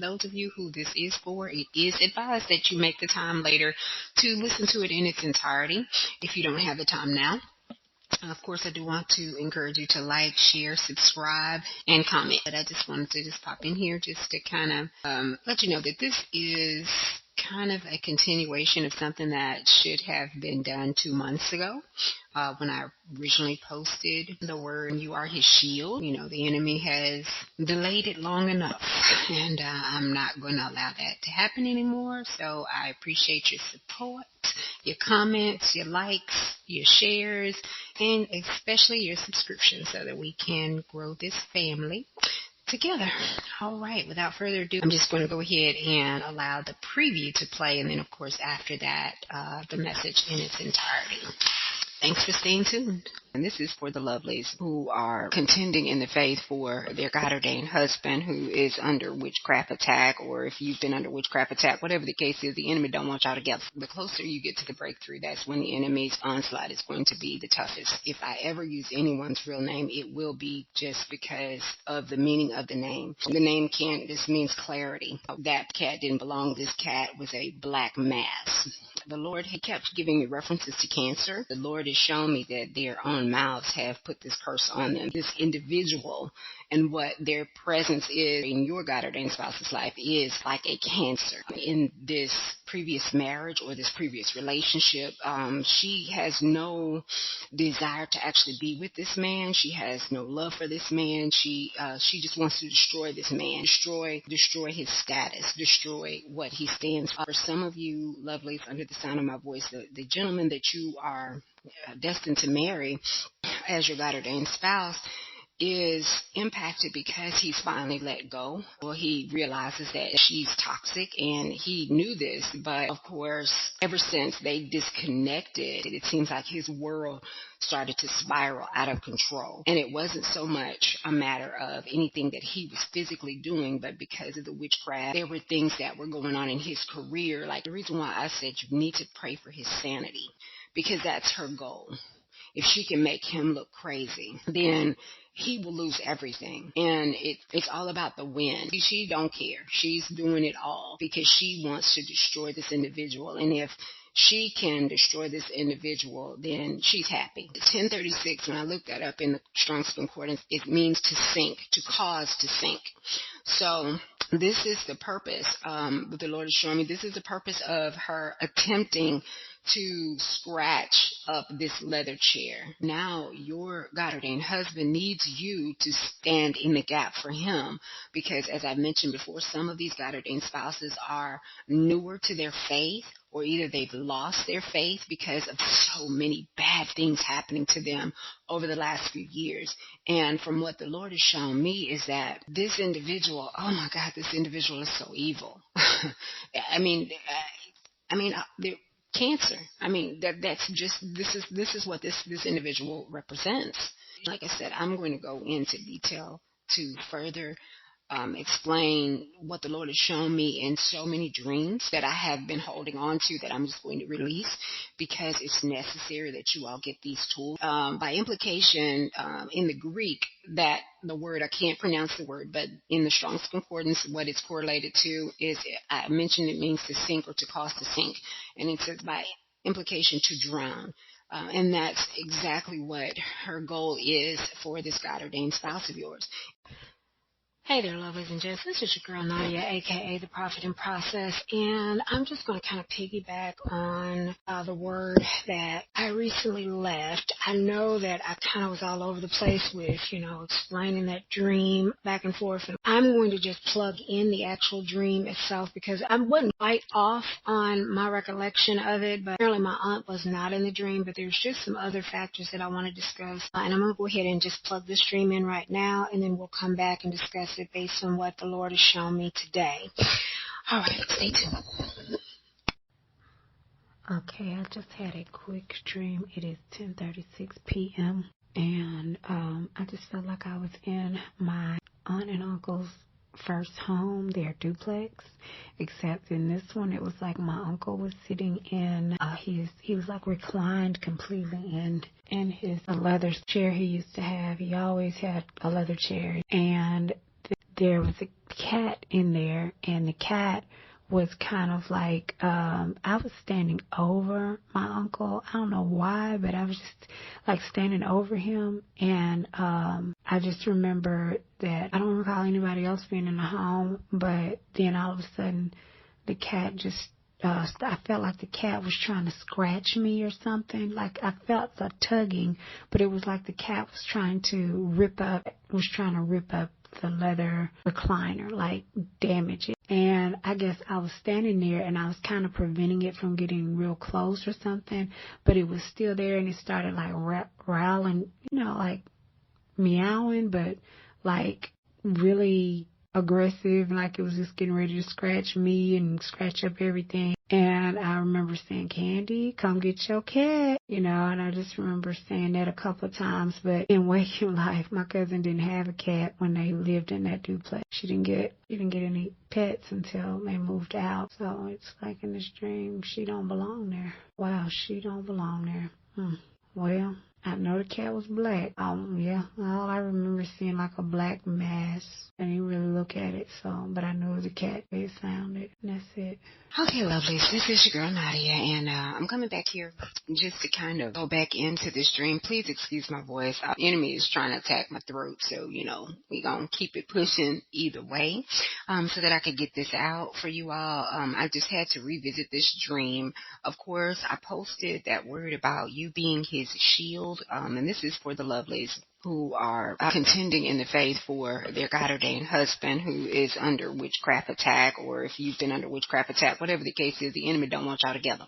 Those of you who this is for, it is advised that you make the time later to listen to it in its entirety if you don't have the time now. Of course, I do want to encourage you to like, share, subscribe, and comment. But I just wanted to just pop in here just to kind of let you know that this is kind of a continuation of something that should have been done 2 months ago. When I originally posted the word, "You are his shield." The enemy has delayed it long enough, and I'm not going to allow that to happen anymore. So I appreciate your support, your comments, your likes, your shares, and especially your subscriptions so that we can grow this family together. All right, without further ado, I'm just going to go ahead and allow the preview to play, and then, of course, after that, the message in its entirety. Thanks for staying tuned. And this is for the Lovelies who are contending in the faith for their God-ordained husband who is under witchcraft attack, or if you've been under witchcraft attack, whatever the case is, the enemy don't want y'all together. The closer you get to the breakthrough, that's when the enemy's onslaught is going to be the toughest. If I ever use anyone's real name, it will be just because of the meaning of the name. The name this means clarity. That cat didn't belong. This cat was a black mass. The Lord, he kept giving me references to cancer. The Lord has shown me that their own mouths have put this curse on them. This individual and what their presence is in your God-ordained spouse's life is like a cancer. In this previous marriage or this previous relationship, she has no desire to actually be with this man. She has no love for this man. She just wants to destroy this man, destroy his status, destroy what he stands for. For some of you lovelies under the sound of my voice, the gentleman that you are destined to marry as your God-ordained spouse is impacted because he's finally let go, or he realizes that she's toxic, and he knew this, but of course, ever since they disconnected, it seems like his world started to spiral out of control. And it wasn't so much a matter of anything that he was physically doing, but because of the witchcraft, there were things that were going on in his career. Like the reason why I said you need to pray for his sanity, because that's her goal. If she can make him look crazy, then he will lose everything. And it's all about the win. She don't care. She's doing it all because she wants to destroy this individual. And if she can destroy this individual, then she's happy. 1036, when I looked that up in the Strong's Concordance, it means to sink, to cause to sink. So this is the purpose that the Lord is showing me. This is the purpose of her attempting to scratch up this leather chair. Now your God-ordained husband needs you to stand in the gap for him, because as I've mentioned before, some of these God-ordained spouses are newer to their faith, or either they've lost their faith because of so many bad things happening to them over the last few years. And from what the Lord has shown me is that this individual, oh my God, this individual is so evil. They're cancer. This is what this individual represents. Like I said, I'm going to go into detail to further explain what the Lord has shown me in so many dreams that I have been holding on to, that I'm just going to release because it's necessary that you all get these tools. By implication, in the Greek, that the word, I can't pronounce the word, but in the Strong's Concordance, what it's correlated to is, I mentioned it means to sink or to cause to sink. And it says by implication to drown. And that's exactly what her goal is for this God-ordained spouse of yours. Hey there, lovelies and gents. This is your girl Nadia, a.k.a. The Prophet in Process, and I'm just going to kind of piggyback on the word that I recently left. I know that I kind of was all over the place with, explaining that dream back and forth, and I'm going to just plug in the actual dream itself because I wasn't quite off on my recollection of it, but apparently my aunt was not in the dream, but there's just some other factors that I want to discuss, and I'm going to go ahead and just plug this dream in right now, and then we'll come back and discuss it based on what the Lord has shown me today. All right, stay tuned. Okay, I just had a quick dream. It is 10:36 p.m. and I just felt like I was in my aunt and uncle's first home, their duplex, except in this one it was like my uncle was sitting in he was like reclined completely in his leather chair he used to have. He always had a leather chair, and there was a cat in there, and the cat was kind of like, I was standing over my uncle. I don't know why, but I was just like standing over him. And I just remember that I don't recall anybody else being in the home, but then all of a sudden the cat just, I felt like the cat was trying to scratch me or something. Like I felt a tugging, but it was like the cat was trying to rip up the leather recliner, like damage it. And I guess I was standing there and I was kind of preventing it from getting real close or something, but it was still there, and it started like growling, like meowing, but like really aggressive, like it was just getting ready to scratch me and scratch up everything. And I remember saying, Candy, come get your cat, and I just remember saying that a couple of times. But in waking life, my cousin didn't have a cat when they lived in that duplex. She didn't get any pets until they moved out. So it's like in this dream, she don't belong there. Wow, she don't belong there. Well, I know the cat was black. Yeah, all I remember seeing like a black mass. I didn't really look at it, but I knew it was a cat. They found it, and that's it. Okay, lovelies, this is your girl Nadia, and I'm coming back here just to kind of go back into this dream. Please excuse my voice. Our enemy is trying to attack my throat, so, we're going to keep it pushing either way so that I could get this out for you all. I just had to revisit this dream. Of course, I posted that word about you being his shield, and this is for the lovelies who are contending in the faith for their God-ordained husband who is under witchcraft attack, or if you've been under witchcraft attack, whatever the case is, the enemy don't want y'all together.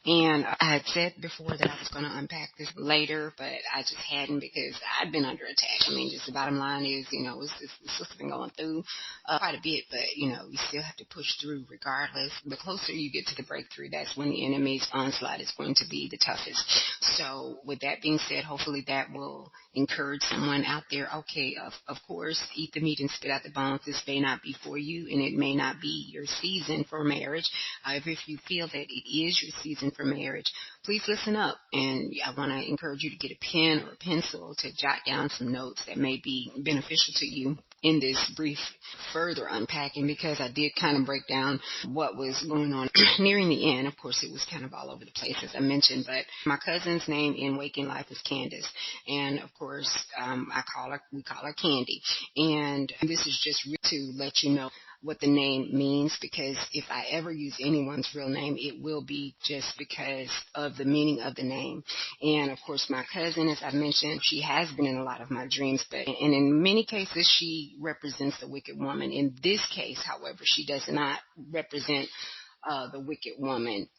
And I had said before that I was going to unpack this later, but I just hadn't because I'd been under attack. I mean, just the bottom line is, it's been going through quite a bit, but, you still have to push through regardless. The closer you get to the breakthrough, that's when the enemy's onslaught is going to be the toughest. So with that being said, hopefully that will encourage someone out there. Okay, of course, eat the meat and spit out the bones. This may not be for you, and it may not be your season for marriage. However, if you feel that it is your season for marriage, please listen up. And I want to encourage you to get a pen or a pencil to jot down some notes that may be beneficial to you in this brief further unpacking, because I did kind of break down what was going on nearing the end. Of course, it was kind of all over the place, as I mentioned, but my cousin's name in waking life is Candace. And of course, we call her Candy. And this is just to let you know what the name means, because if I ever use anyone's real name, it will be just because of the meaning of the name. And of course, my cousin, as I mentioned, she has been in a lot of my dreams, and in many cases, she represents the wicked woman. In this case, however, she does not represent the wicked woman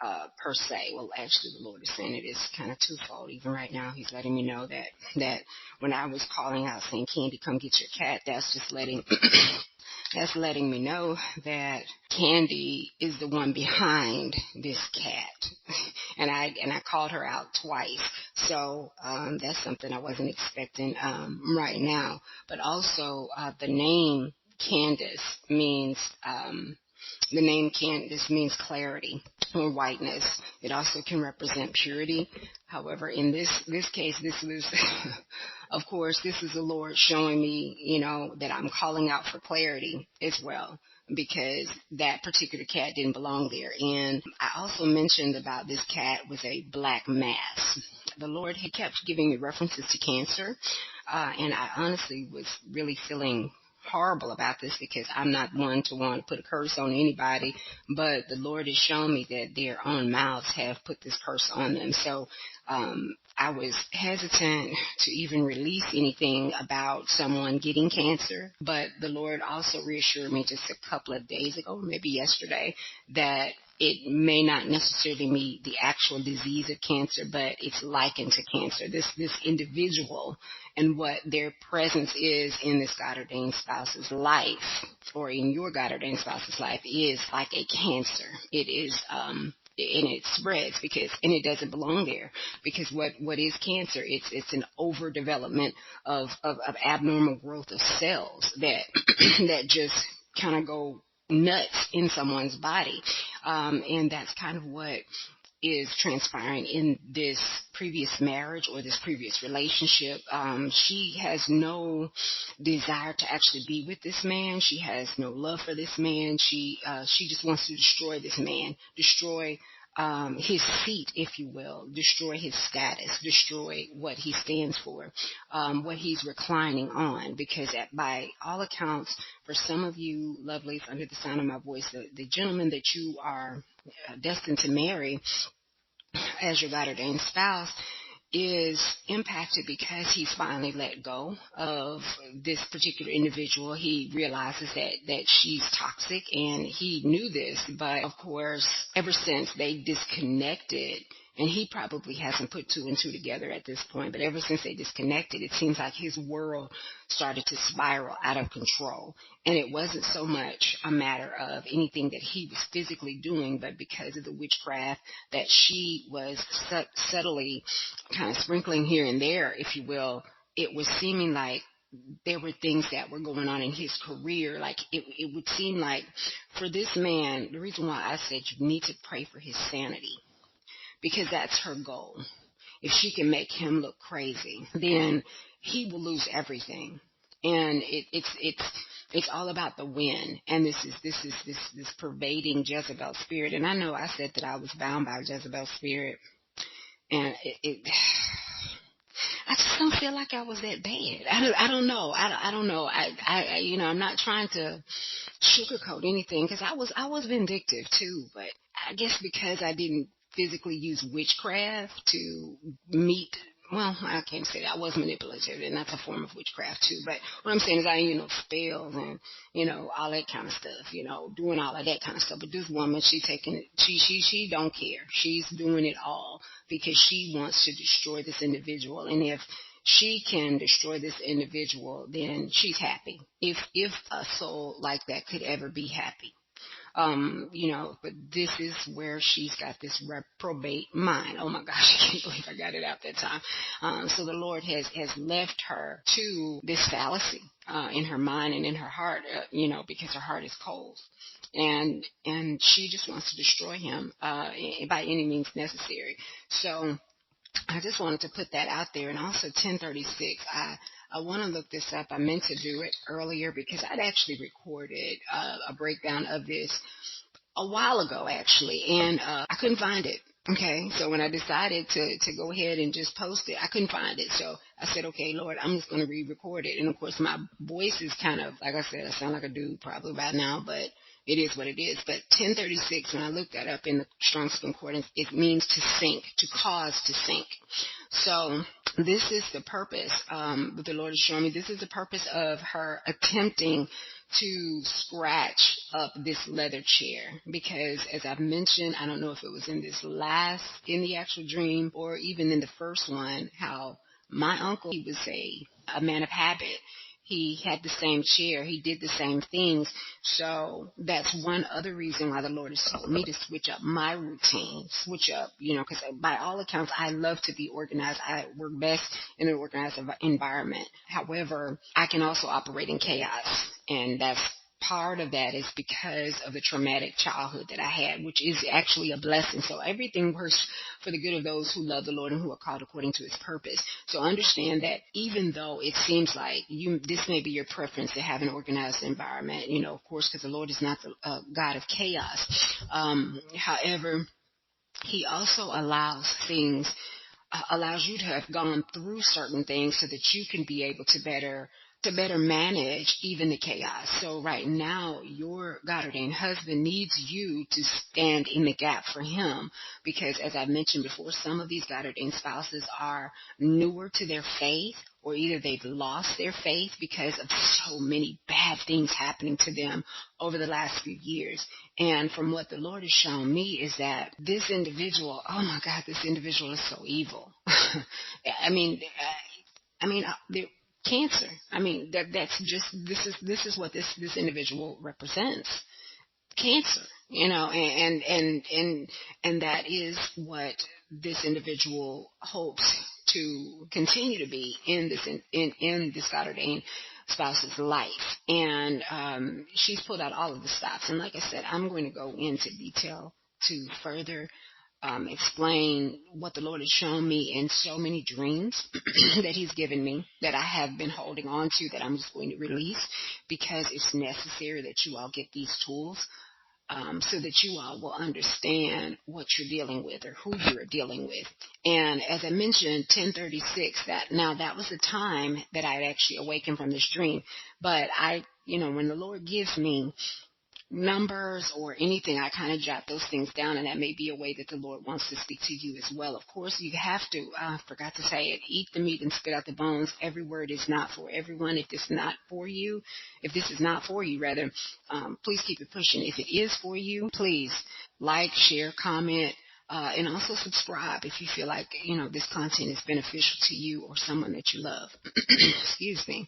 per se. Well, actually, the Lord is saying it is kind of twofold. Even right now, he's letting me know that when I was calling out saying, Candy, come get your cat, that's just letting that's letting me know that Candy is the one behind this cat. And I called her out twice. So that's something I wasn't expecting right now. But also the name Candace means means clarity or whiteness. It also can represent purity. However, in this case, this was, of course, this is the Lord showing me, that I'm calling out for clarity as well, because that particular cat didn't belong there. And I also mentioned about this cat was a black mass. The Lord, he kept giving me references to cancer, and I honestly was really feeling horrible about this, because I'm not one to want to put a curse on anybody, but the Lord has shown me that their own mouths have put this curse on them. So I was hesitant to even release anything about someone getting cancer, but the Lord also reassured me just a couple of days ago, maybe yesterday, that it may not necessarily be the actual disease of cancer, but it's likened to cancer. This individual and what their presence is in this God-ordained spouse's life, or in your God-ordained spouse's life, is like a cancer. It is, and it spreads and it doesn't belong there, because what is cancer? It's an overdevelopment of abnormal growth of cells that that just kind of go nuts in someone's body, and that's kind of what is transpiring in this previous marriage or this previous relationship. She has no desire to actually be with this man. She has no love for this man. She just wants to destroy this man, destroy his seat, if you will, destroy his status, destroy what he stands for, what he's reclining on. Because by all accounts, for some of you lovelies under the sound of my voice, the gentleman that you are destined to marry as your God ordained spouse is impacted because he's finally let go of this particular individual. He realizes that she's toxic, and he knew this, but of course, ever since they disconnected, and he probably hasn't put two and two together at this point, but ever since they disconnected, it seems like his world started to spiral out of control. And it wasn't so much a matter of anything that he was physically doing, but because of the witchcraft that she was subtly kind of sprinkling here and there, if you will. It was seeming like there were things that were going on in his career. Like it would seem like for this man, the reason why I said you need to pray for his sanity, because that's her goal. If she can make him look crazy, then he will lose everything. And it's all about the win. And this pervading Jezebel spirit. And I know I said that I was bound by Jezebel spirit, and I just don't feel like I was that bad. I don't know. I don't know. I'm not trying to sugarcoat anything, because I was vindictive too, but I guess because I didn't physically use witchcraft to meet. Well, I can't say that. I was manipulative, and that's a form of witchcraft too. But what I'm saying is I, spells and, all that kind of stuff, doing all of that kind of stuff. But this woman, she don't care. She's doing it all because she wants to destroy this individual. And if she can destroy this individual, then she's happy. If a soul like that could ever be happy. But this is where she's got this reprobate mind. Oh my gosh, I can't believe I got it out that time. So the Lord has left her to this fallacy, in her mind and in her heart, because her heart is cold. And she just wants to destroy him, by any means necessary. So I just wanted to put that out there. And also 1036, I want to look this up. I meant to do it earlier because I'd actually recorded a breakdown of this a while ago, actually, and I couldn't find it. Okay, so when I decided to go ahead and just post it, I couldn't find it. So I said, okay, Lord, I'm just going to re-record it. And of course, my voice is kind of, like I said, I sound like a dude probably by now, but it is what it is. But 1036, when I looked that up in the Strong's Concordance, it means to sink, to cause to sink. So this is the purpose that the Lord is showing me. This is the purpose of her attempting to scratch up this leather chair, because as I've mentioned, I don't know if it was in the actual dream or even in the first one, how my uncle, he was a man of habit. He had the same chair. He did the same things. So that's one other reason why the Lord has told me to switch up my routine, because by all accounts, I love to be organized. I work best in an organized environment. However, I can also operate in chaos. And that's part of that is because of the traumatic childhood that I had, which is actually a blessing. So everything works for the good of those who love the Lord and who are called according to his purpose. So understand that even though it seems like this may be your preference to have an organized environment, of course, because the Lord is not the God of chaos. However, he also allows you to have gone through certain things so that you can be able to better manage even the chaos. So right now, your God-ordained husband needs you to stand in the gap for him, because as I mentioned before, some of these God-ordained spouses are newer to their faith, or either they've lost their faith because of so many bad things happening to them over the last few years. And from what the Lord has shown me is that this individual, oh my God, this individual is so evil. They're cancer. This is what this individual represents. Cancer, and that is what this individual hopes to continue to be in this God ordained spouse's life. And she's pulled out all of the stops. And like I said, I'm going to go into detail to further explain what the Lord has shown me in so many dreams that He's given me that I have been holding on to, that I'm just going to release, because it's necessary that you all get these tools, so that you all will understand what you're dealing with or who you're dealing with. And as I mentioned, 10:36, that was the time that I had actually awakened from this dream. But when the Lord gives me numbers or anything, I kind of jot those things down, and that may be a way that the Lord wants to speak to you as well. Of course, you have to, I forgot to say it, eat the meat and spit out the bones. Every word is not for everyone. If this is not for you, rather, please keep it pushing. If it is for you, please like, share, comment, and also subscribe if you feel like, this content is beneficial to you or someone that you love. Excuse me.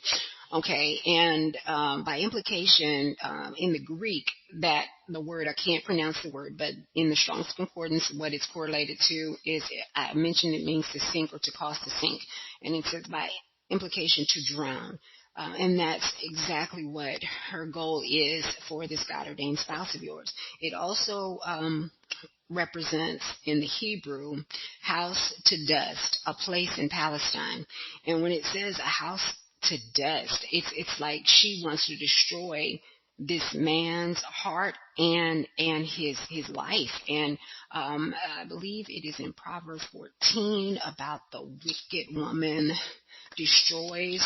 Okay, and by implication, in the Greek, that the word, I can't pronounce the word, but in the Strong's Concordance, what it's correlated to is, I mentioned it means to sink or to cause to sink, and it says by implication to drown. And that's exactly what her goal is for this God-ordained spouse of yours. It also represents in the Hebrew house to dust, a place in Palestine. And when it says a house to dust, it's like she wants to destroy this man's heart and his life. And I believe it is in Proverbs 14 about the wicked woman destroys.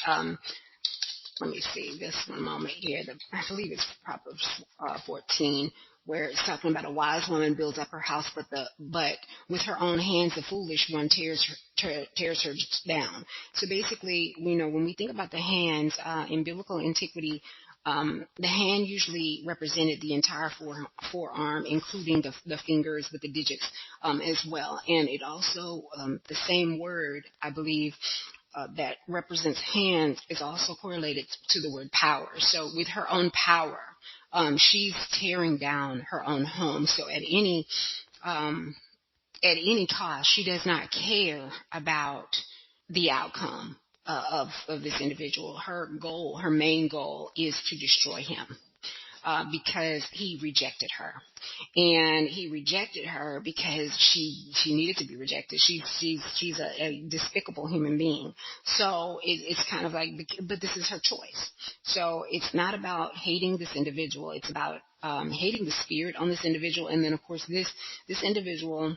Let me see this one moment here. I believe it's Proverbs 14, where it's talking about a wise woman builds up her house, but with her own hands the foolish one tears her down. So basically, when we think about the hands in biblical antiquity, the hand usually represented the entire forearm, including the fingers with the digits as well. And it also, the same word, I believe, that represents hands is also correlated to the word power. So with her own power, she's tearing down her own home. So at any cost, she does not care about the outcome of this individual. Her main goal is to destroy him. Because he rejected her, and he rejected her because she needed to be rejected. She's a despicable human being. So it's kind of like, but this is her choice. So it's not about hating this individual. It's about hating the spirit on this individual, and then of course this individual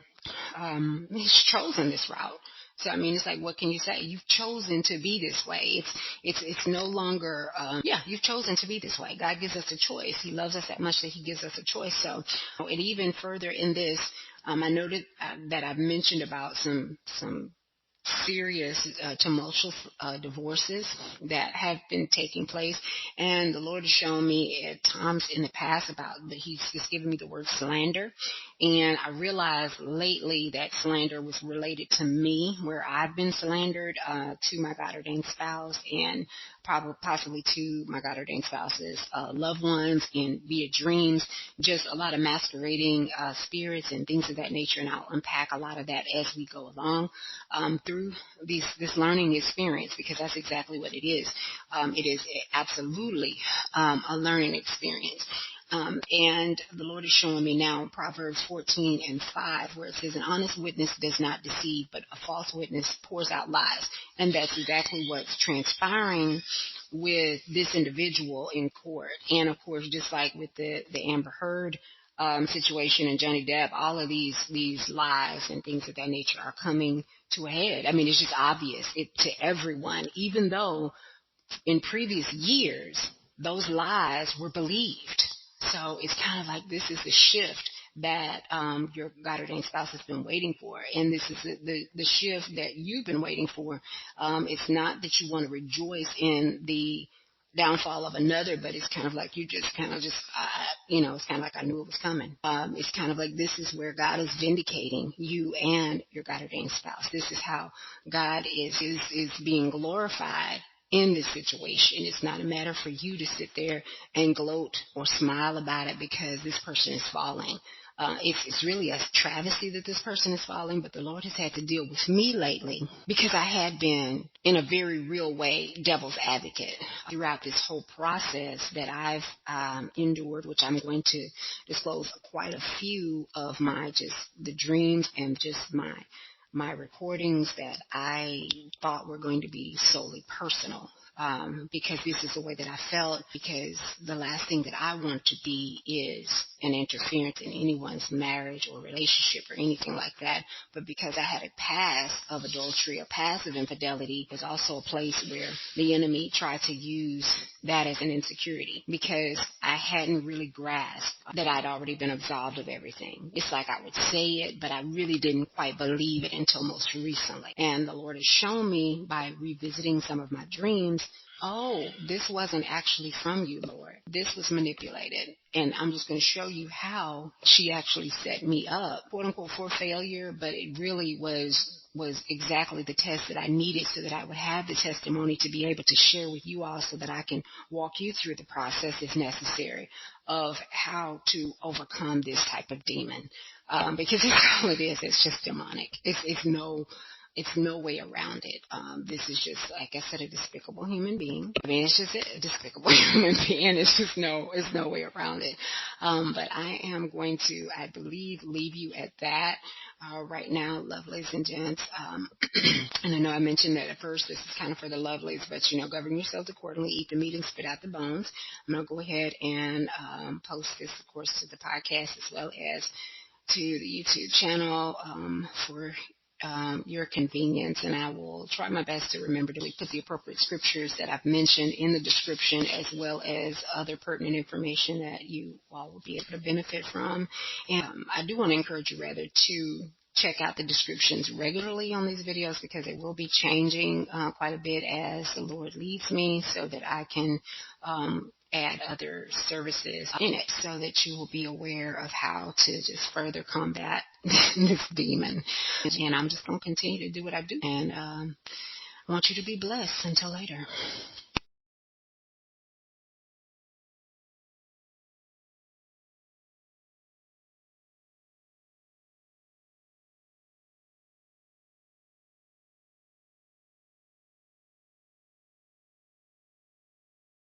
he's chosen this route. So, I mean, it's like, what can you say? You've chosen to be this way. It's no longer, you've chosen to be this way. God gives us a choice. He loves us that much that He gives us a choice. So, and even further in this, I noted that I've mentioned about some serious tumultuous divorces that have been taking place, and the Lord has shown me at times in the past about that He's just given me the word slander, and I realized lately that slander was related to me, where I've been slandered to my God-ordained spouse, and possibly to my God-ordained spouse's loved ones, and via dreams, just a lot of masquerading spirits and things of that nature, and I'll unpack a lot of that as we go along through this learning experience, because that's exactly what it is. It is absolutely a learning experience. And the Lord is showing me now in Proverbs 14:5, where it says, an honest witness does not deceive, but a false witness pours out lies. And that's exactly what's transpiring with this individual in court. And of course, just like with the Amber Heard situation and Johnny Depp, all of these lies and things of that nature are coming to a head. I mean, it's just obvious to everyone, even though in previous years those lies were believed. So it's kind of like, this is the shift that your God-ordained spouse has been waiting for, and this is the shift that you've been waiting for. It's not that you want to rejoice in the downfall of another, but it's kind of like you just kind of just, it's kind of like I knew it was coming. It's kind of like, this is where God is vindicating you and your God-ordained spouse. This is how God is being glorified in this situation. It's not a matter for you to sit there and gloat or smile about it because this person is falling. It's really a travesty that this person is falling, but the Lord has had to deal with me lately because I had been, in a very real way, devil's advocate throughout this whole process that I've endured, which I'm going to disclose quite a few of the dreams and just my recordings that I thought were going to be solely personal. Because this is the way that I felt, because the last thing that I want to be is an interference in anyone's marriage or relationship or anything like that. But because I had a past of adultery, a past of infidelity, was also a place where the enemy tried to use that as an insecurity, because I hadn't really grasped that I'd already been absolved of everything. It's like I would say it, but I really didn't quite believe it until most recently. And the Lord has shown me by revisiting some of my dreams, oh, this wasn't actually from you, Lord. This was manipulated. And I'm just going to show you how she actually set me up, quote unquote, for failure, but it really was exactly the test that I needed so that I would have the testimony to be able to share with you all so that I can walk you through the process if necessary of how to overcome this type of demon. Because that's all it is. It's just demonic. It's no way around it. This is just, like I said, a despicable human being. I mean, it's just a despicable human being. It's no way around it. But I am going to, I believe, leave you at that right now, lovelies and gents. And I know I mentioned that at first this is kind of for the lovelies, but, govern yourselves accordingly. Eat the meat and spit out the bones. I'm going to go ahead and post this, of course, to the podcast as well as to the YouTube channel for your convenience, and I will try my best to remember to put the appropriate scriptures that I've mentioned in the description, as well as other pertinent information that you all will be able to benefit from. And I do want to encourage you rather to check out the descriptions regularly on these videos, because it will be changing quite a bit as the Lord leads me, so that I can add other services in it, so that you will be aware of how to just further combat this demon. And I'm just going to continue to do what I do, and I want you to be blessed. Until later.